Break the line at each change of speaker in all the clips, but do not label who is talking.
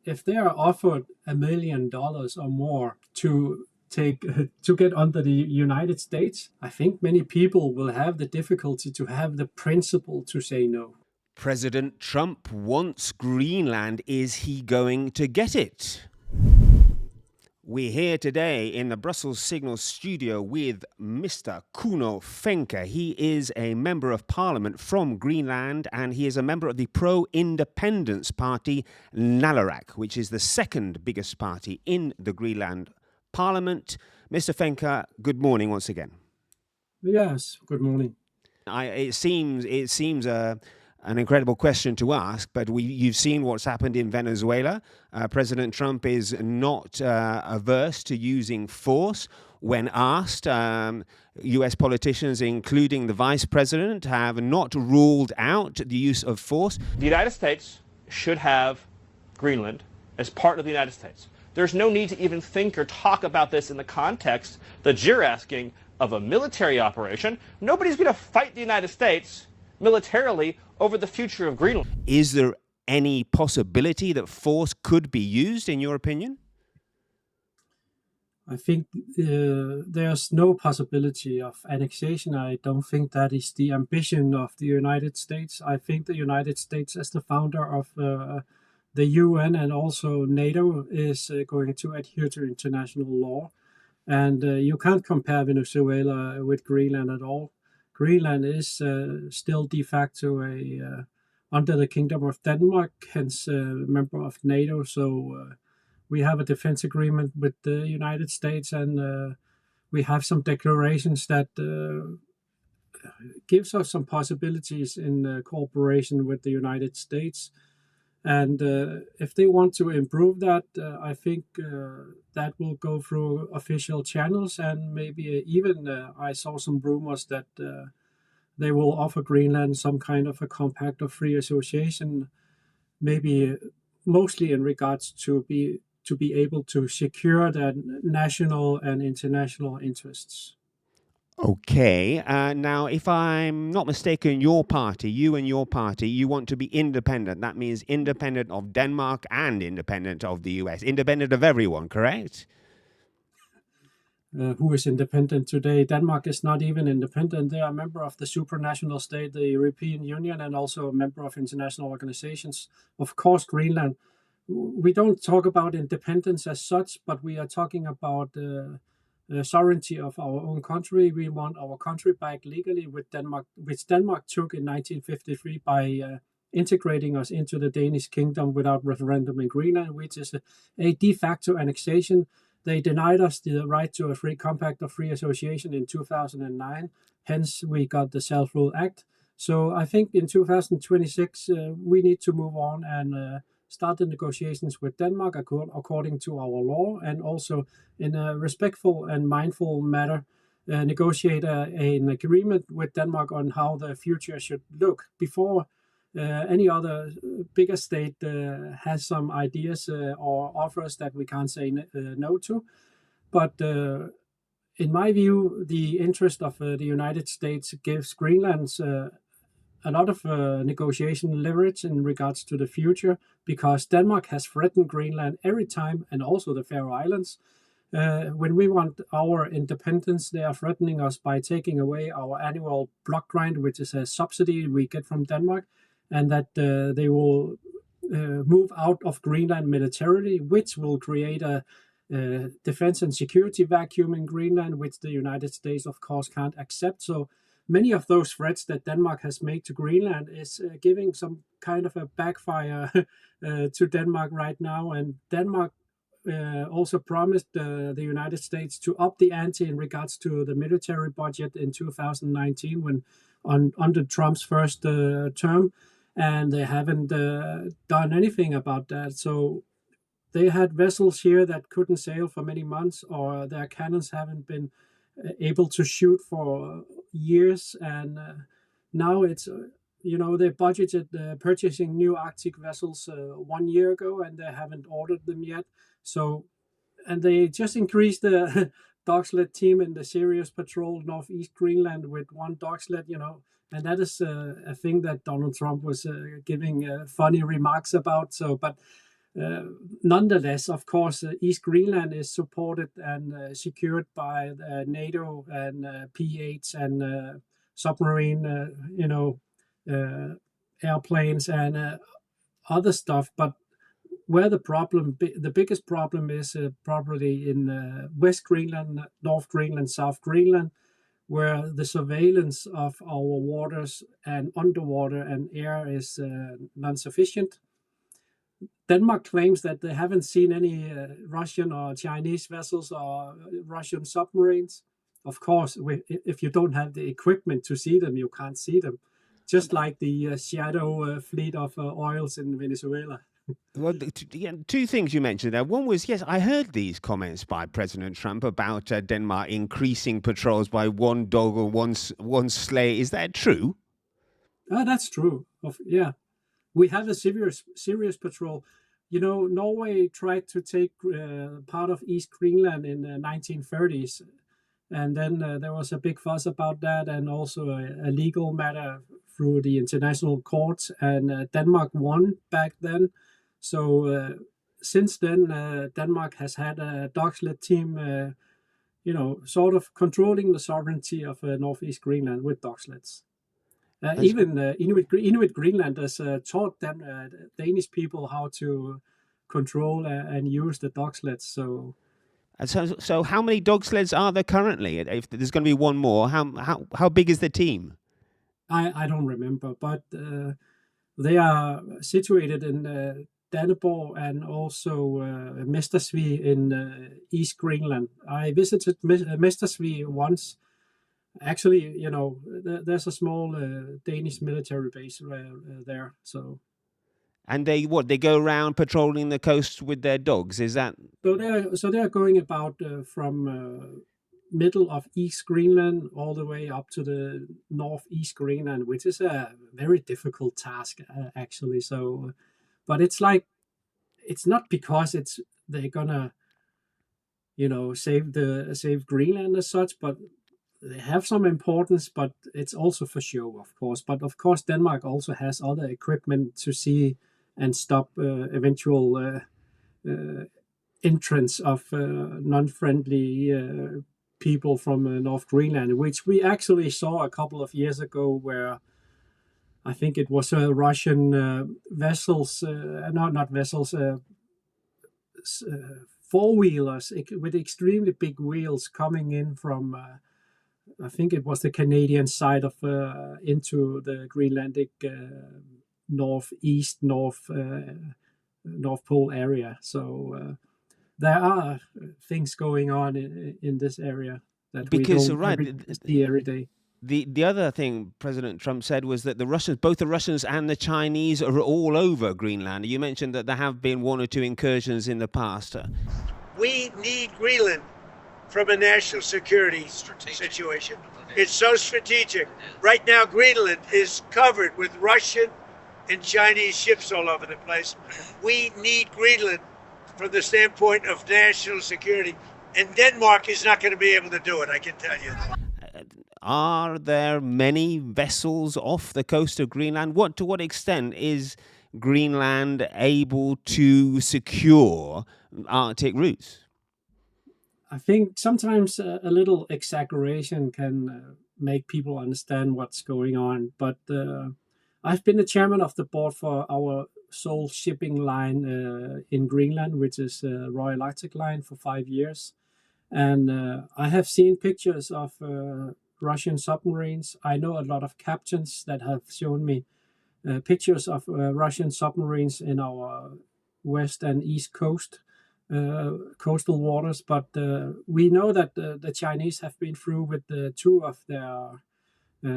if they are offered $1 million or more to take to get under the United States, I think many people will have the difficulty to have the principle to say no.
President Trump wants Greenland. Is he going to get it? We're here today in the Brussels Signal studio with Mr. Kuno Fencker. He is a member of parliament from Greenland, and he is a member of the pro-independence party Naleraq, which is the second biggest party in the Greenland parliament. Mr. Fencker, good morning once again.
Yes, good morning.
It seems an incredible question to ask, but you've seen what's happened in Venezuela. President Trump is not averse to using force. When asked, US politicians, including the vice president, have not ruled out the use of force.
The United States should have Greenland as part of the United States. There's no need to even think or talk about this in the context that you're asking of a military operation. Nobody's going to fight the United States militarily over the future of Greenland.
Is there any possibility that force could be used, in your opinion?
I think there's no possibility of annexation. I don't think that is the ambition of the United States. I think the United States, as the founder of the UN and also NATO, is going to adhere to international law. And you can't compare Venezuela with Greenland at all. Greenland is still de facto under the Kingdom of Denmark, hence a member of NATO. So we have a defense agreement with the United States, and we have some declarations that gives us some possibilities in cooperation with the United States. And if they want to improve that, I think that will go through official channels, and maybe even I saw some rumors that they will offer Greenland some kind of a compact of free association, maybe mostly in regards to be able to secure their national and international interests.
Okay. Now, if I'm not mistaken, you and your party, you want to be independent. That means independent of Denmark and independent of the US, independent of everyone, correct?
Who is independent today? Denmark is not even independent. They are a member of the supranational state, the European Union, and also a member of international organizations. Of course, Greenland. We don't talk about independence as such, but we are talking about the sovereignty of our own country. We want our country back legally with Denmark, which Denmark took in 1953 by integrating us into the Danish kingdom without referendum in Greenland, which is a de facto annexation. They denied us the right to a free compact of free association in 2009. Hence, we got the Self-Rule Act. So I think in 2026, we need to move on and start the negotiations with Denmark according to our law, and also in a respectful and mindful manner, negotiate an agreement with Denmark on how the future should look before any other bigger state has some ideas or offers that we can't say no to. But in my view, the interest of the United States gives Greenland a lot of negotiation leverage in regards to the future, because Denmark has threatened Greenland every time, and also the Faroe Islands. When we want our independence, they are threatening us by taking away our annual block grant, which is a subsidy we get from Denmark, and that they will move out of Greenland militarily, which will create a defense and security vacuum in Greenland, which the United States, of course, can't accept. So many of those threats that Denmark has made to Greenland is giving some kind of a backfire to Denmark right now. And Denmark also promised the United States to up the ante in regards to the military budget in 2019 when under Trump's first term, and they haven't done anything about that. So they had vessels here that couldn't sail for many months, or their cannons haven't been able to shoot for years, and now it's they budgeted purchasing new Arctic vessels 1 year ago, and they haven't ordered them yet. So, and they just increased the dog sled team in the Sirius Patrol Northeast Greenland with one dog sled, and that is a thing that Donald Trump was giving funny remarks about. So, but Nonetheless, of course, East Greenland is supported and secured by NATO and P-8s and submarine, airplanes and other stuff. But where the biggest problem is probably in West Greenland, North Greenland, South Greenland, where the surveillance of our waters and underwater and air is non-sufficient. Denmark claims that they haven't seen any Russian or Chinese vessels or Russian submarines. Of course, if you don't have the equipment to see them, you can't see them. Just like the shadow fleet of oils in Venezuela.
Well, two things you mentioned there. One was, yes, I heard these comments by President Trump about Denmark increasing patrols by one dog or one sleigh. Is that true?
That's true. Yeah, we have a serious patrol. Norway tried to take part of East Greenland in the 1930s, and then there was a big fuss about that, and also a legal matter through the international courts, and Denmark won back then. So since then, Denmark has had a dog sled team, sort of controlling the sovereignty of Northeast Greenland with dog sleds. Even Inuit Greenlanders taught them Danish people how to control and use the dog sleds. So
how many dog sleds are there currently? If there's going to be one more, how big is the team?
I don't remember, but they are situated in Danneborg and also Mestersvig in East Greenland. I visited Mestersvig once. Actually, there's a small Danish military base there. So,
and they go around patrolling the coast with their dogs. Is that
so? They're going about from middle of East Greenland all the way up to the northeast Greenland, which is a very difficult task actually. So, but it's not because they're gonna save Greenland as such, but they have some importance, but it's also for show, of course. But of course, Denmark also has other equipment to see and stop eventual entrance of non-friendly people from North Greenland, which we actually saw a couple of years ago, where I think it was Russian vessels, not vessels, four-wheelers with extremely big wheels coming in from I think it was the Canadian side of into the Greenlandic North Pole area. So there are things going on in this area that we don't see every day.
The other thing President Trump said was that both the Russians and the Chinese are all over Greenland. You mentioned that there have been one or two incursions in the past.
We need Greenland from a national security situation. It's so strategic. Right now, Greenland is covered with Russian and Chinese ships all over the place. We need Greenland from the standpoint of national security. And Denmark is not going to be able to do it, I can tell you.
Are there many vessels off the coast of Greenland? To what extent is Greenland able to secure Arctic routes?
I think sometimes a little exaggeration can make people understand what's going on. But I've been the chairman of the board for our sole shipping line in Greenland, which is Royal Arctic Line, for 5 years. And I have seen pictures of Russian submarines. I know a lot of captains that have shown me pictures of Russian submarines in our west and east coastal waters, but we know that the Chinese have been through with two of their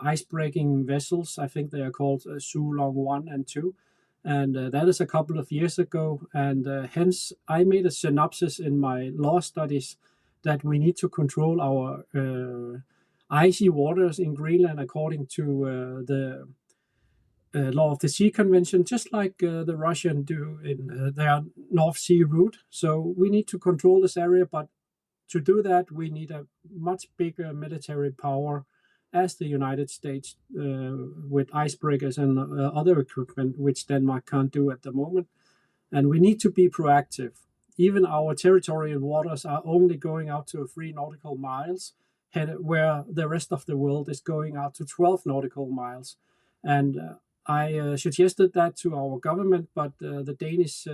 ice-breaking vessels. I think they are called Sulong 1 and 2, and that is a couple of years ago, and hence I made a synopsis in my law studies that we need to control our icy waters in Greenland according to the Law of the Sea Convention, just like the Russian do in their North Sea route. So we need to control this area, but to do that, we need a much bigger military power as the United States with icebreakers and other equipment, which Denmark can't do at the moment. and we need to be proactive. Even our territorial waters are only going out to 3 nautical miles, where the rest of the world is going out to 12 nautical miles. And I suggested that to our government, but the Danish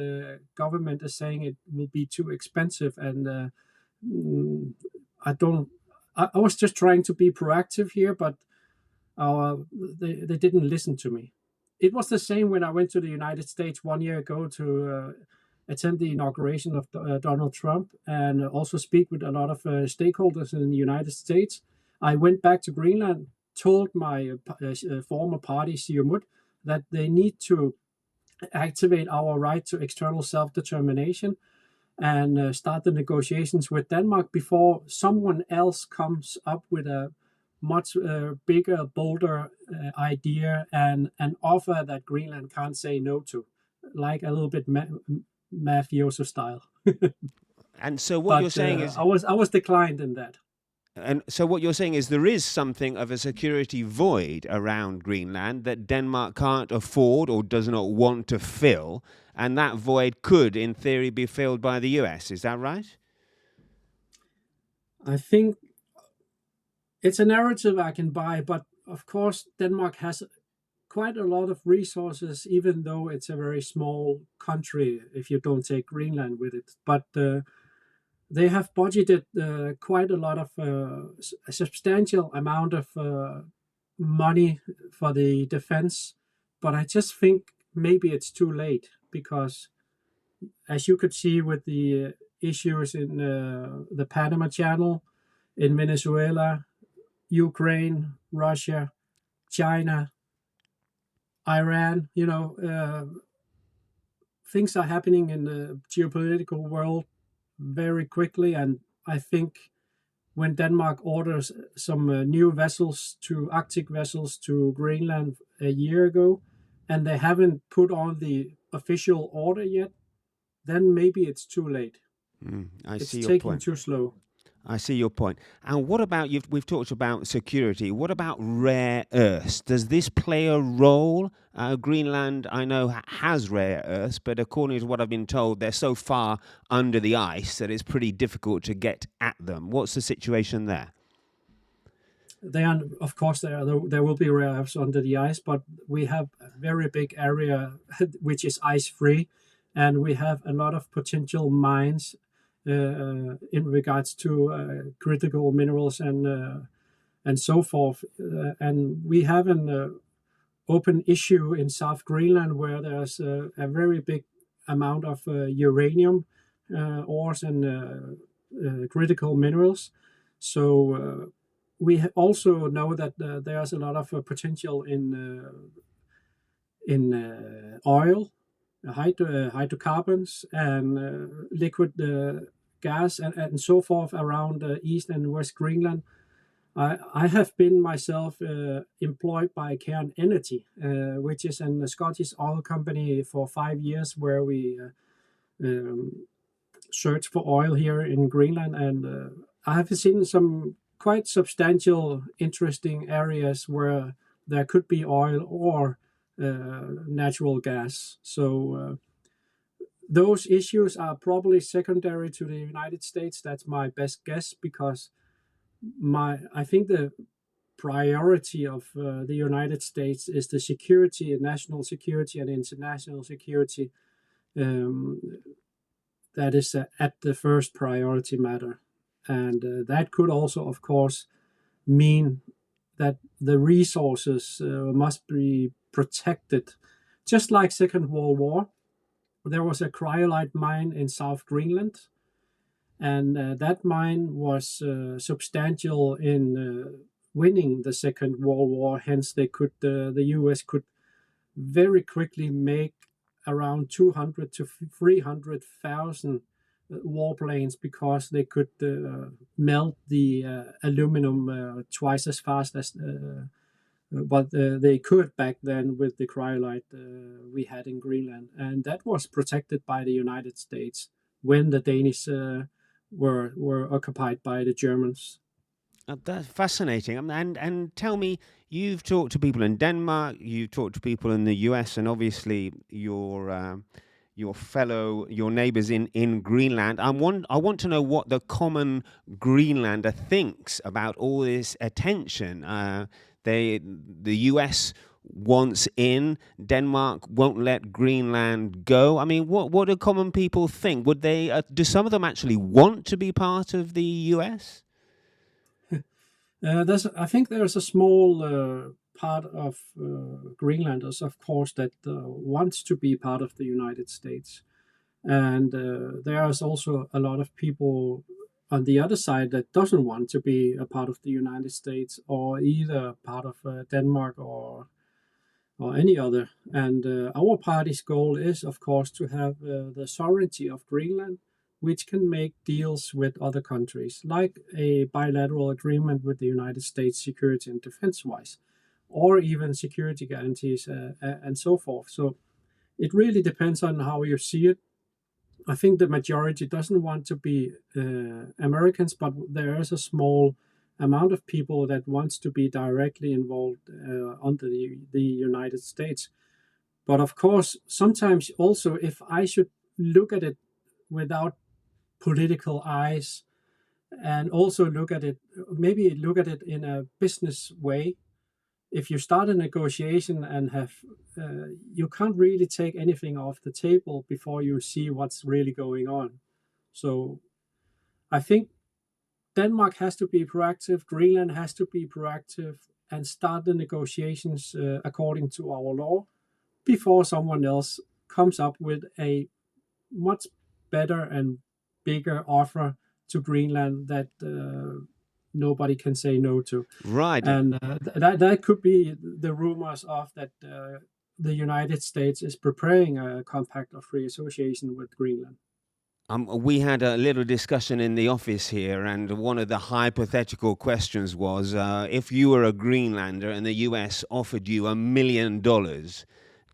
government is saying it will be too expensive, and I don't. I was just trying to be proactive here, but they didn't listen to me. It was the same when I went to the United States 1 year ago to attend the inauguration of Donald Trump and also speak with a lot of stakeholders in the United States. I went back to Greenland, told my former party, Siumut, that they need to activate our right to external self-determination and start the negotiations with Denmark before someone else comes up with a much bigger, bolder idea and an offer that Greenland can't say no to, like a little bit mafioso style.
And so what you're saying is,
I was declined in that.
and so what you're saying is there is something of a security void around Greenland that Denmark can't afford or does not want to fill, and that void could, in theory, be filled by the US. Is that right?
I think it's a narrative I can buy, but of course Denmark has quite a lot of resources, even though it's a very small country if you don't take Greenland with it. But they have budgeted quite a lot of a substantial amount of money for the defense. But I just think maybe it's too late because, as you could see with the issues in the Panama Channel, in Venezuela, Ukraine, Russia, China, Iran, things are happening in the geopolitical world very quickly. And I think when Denmark orders some new vessels, Arctic vessels to Greenland a year ago, and they haven't put on the official order yet, then maybe it's too late.
It's
taking too slow.
I see your point. And what about, we've talked about security. What about rare earths? Does this play a role? Greenland, I know, has rare earths, but according to what I've been told, they're so far under the ice that it's pretty difficult to get at them. What's the situation there?
Of course, there will be rare earths under the ice, but we have a very big area which is ice-free, and we have a lot of potential mines in regards to critical minerals and so forth. And we have an open issue in South Greenland where there's a very big amount of uranium ores and critical minerals. So we also know that there's a lot of potential in oil, hydrocarbons, and liquid gas and so forth around East and West Greenland. I have been myself employed by Cairn Energy, which is a Scottish oil company for 5 years, where we search for oil here in Greenland. And I have seen some quite substantial, interesting areas where there could be oil or natural gas. So those issues are probably secondary to the United States. That's my best guess, because I think the priority of the United States is the security, national security and international security. That is at the first priority matter. And that could also, of course, mean that the resources must be protected. Just like Second World War, there was a cryolite mine in South Greenland, and that mine was substantial in winning the Second World War. Hence, the US could very quickly make around 200 to 300,000 warplanes, because they could melt the aluminum twice as fast as what they could back then with the cryolite we had in Greenland. And that was protected by the United States when the Danish were occupied by the Germans.
That's fascinating. And tell me, you've talked to people in Denmark, you've talked to people in the US, and obviously your your neighbors in Greenland. I want to know what the common Greenlander thinks about all this attention. The US wants in. Denmark won't let Greenland go. I mean, what do common people think? Would they? Do some of them actually want to be part of the US?
I think there's a small part of Greenlanders, of course, that wants to be part of the United States, and there's also a lot of people on the other side that doesn't want to be a part of the United States or either part of Denmark or any other. And our party's goal is, of course, to have the sovereignty of Greenland, which can make deals with other countries, like a bilateral agreement with the United States security and defense-wise, or even security guarantees and so forth. So it really depends on how you see it. I think the majority doesn't want to be Americans, but there is a small amount of people that wants to be directly involved under the United States. But of course, sometimes also, if I should look at it without political eyes and also maybe look at it in a business way, if you start a negotiation and you can't really take anything off the table before you see what's really going on. So I think Denmark has to be proactive, Greenland has to be proactive and start the negotiations according to our law before someone else comes up with a much better and bigger offer to Greenland that nobody can say no to.
Right.
And that could be the rumors of that the United States is preparing a compact of free association with Greenland.
We had a little discussion in the office here, and one of the hypothetical questions was, if you were a Greenlander and the US offered you $1 million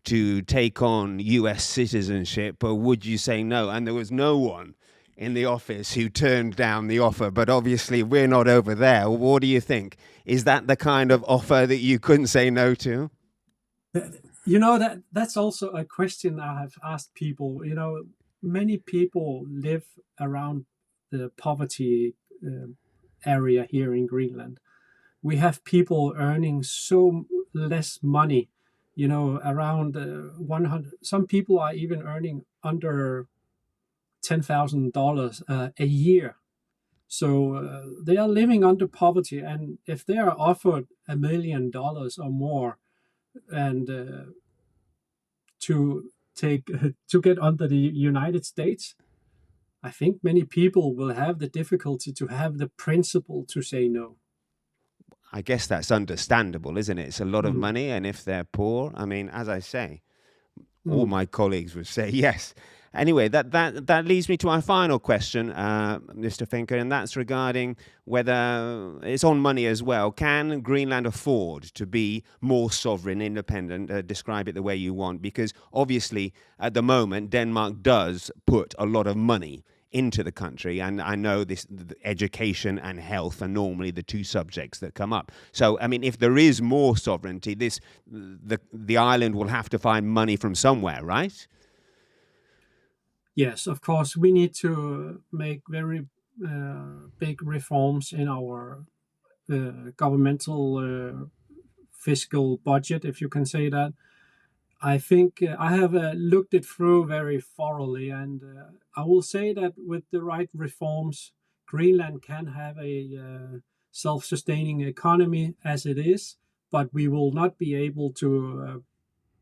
to take on US citizenship, would you say no? And there was no one in the office who turned down the offer, but obviously we're not over there. What do you think? Is that the kind of offer that you couldn't say no to?
You know, that's also a question I have asked people. You know, many people live around the poverty area here in Greenland. We have people earning so less money, you know, around 100. Some people are even earning under $10,000 a year. So they are living under poverty. And if they are offered $1 million or more and to get under the United States, I think many people will have the difficulty to have the principle to say no.
I guess that's understandable, isn't it? It's a lot of money, and if they're poor, I mean, as I say, all my colleagues would say yes. Anyway, that leads me to my final question, Mr. Fencker, and that's regarding whether it's on money as well. Can Greenland afford to be more sovereign, independent? Describe it the way you want, because obviously at the moment Denmark does put a lot of money into the country, and I know education and health are normally the two subjects that come up. So, I mean, if there is more sovereignty, the island will have to find money from somewhere, right?
Yes, of course, we need to make very big reforms in our governmental fiscal budget, if you can say that. I think I have looked it through very thoroughly, and I will say that with the right reforms, Greenland can have a self-sustaining economy as it is, but we will not be able to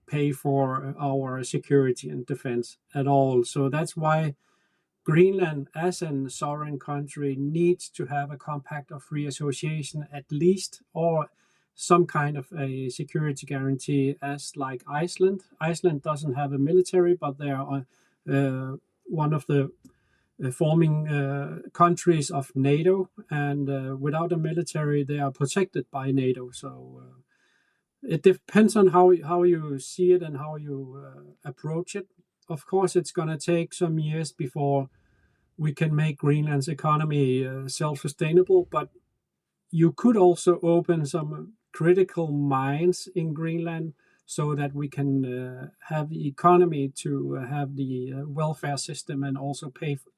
pay for our security and defense at all. So that's why Greenland, as a sovereign country, needs to have a compact of free association at least, or some kind of a security guarantee, as like Iceland. Iceland doesn't have a military, but they are one of the forming countries of NATO, and without a military, they are protected by NATO. So it depends on how you see it and how you approach it. Of course, it's going to take some years before we can make Greenland's economy self-sustainable, but you could also open some critical mines in Greenland so that we can have the economy to have the welfare system and also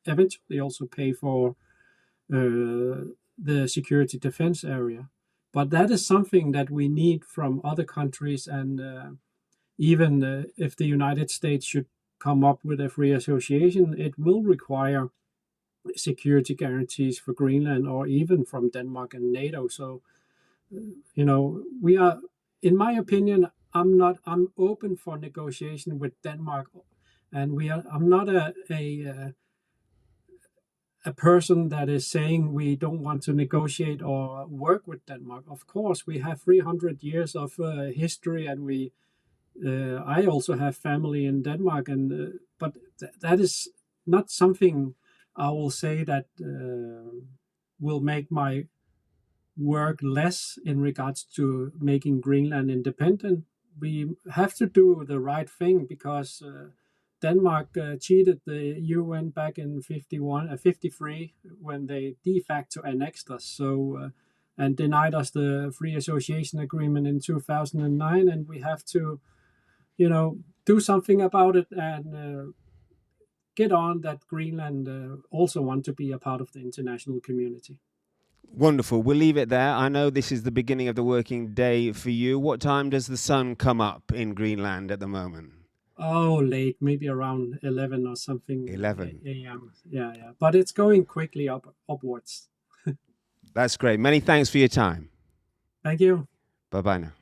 eventually also pay for the security defense area. But that is something that we need from other countries, and even if the United States should come up with a free association, it will require security guarantees for Greenland or even from Denmark and NATO. So, we are, in my opinion, I'm open for negotiation with Denmark, and I'm not a person that is saying we don't want to negotiate or work with Denmark. Of course, we have 300 years of history, and I also have family in Denmark, and but that is not something I will say that will make my work less in regards to making Greenland independent. We have to do the right thing, because Denmark cheated the UN back in 53 when they de facto annexed us. So and denied us the free association agreement in 2009, and we have to, do something about it and get on that Greenland also want to be a part of the international community.
Wonderful. We'll leave it there. I know this is the beginning of the working day for you. What time does the sun come up in Greenland at the moment?
Oh, late, maybe around 11 or something.
11
a.m. Yeah. But it's going quickly upwards.
That's great. Many thanks for your time.
Thank you.
Bye-bye now.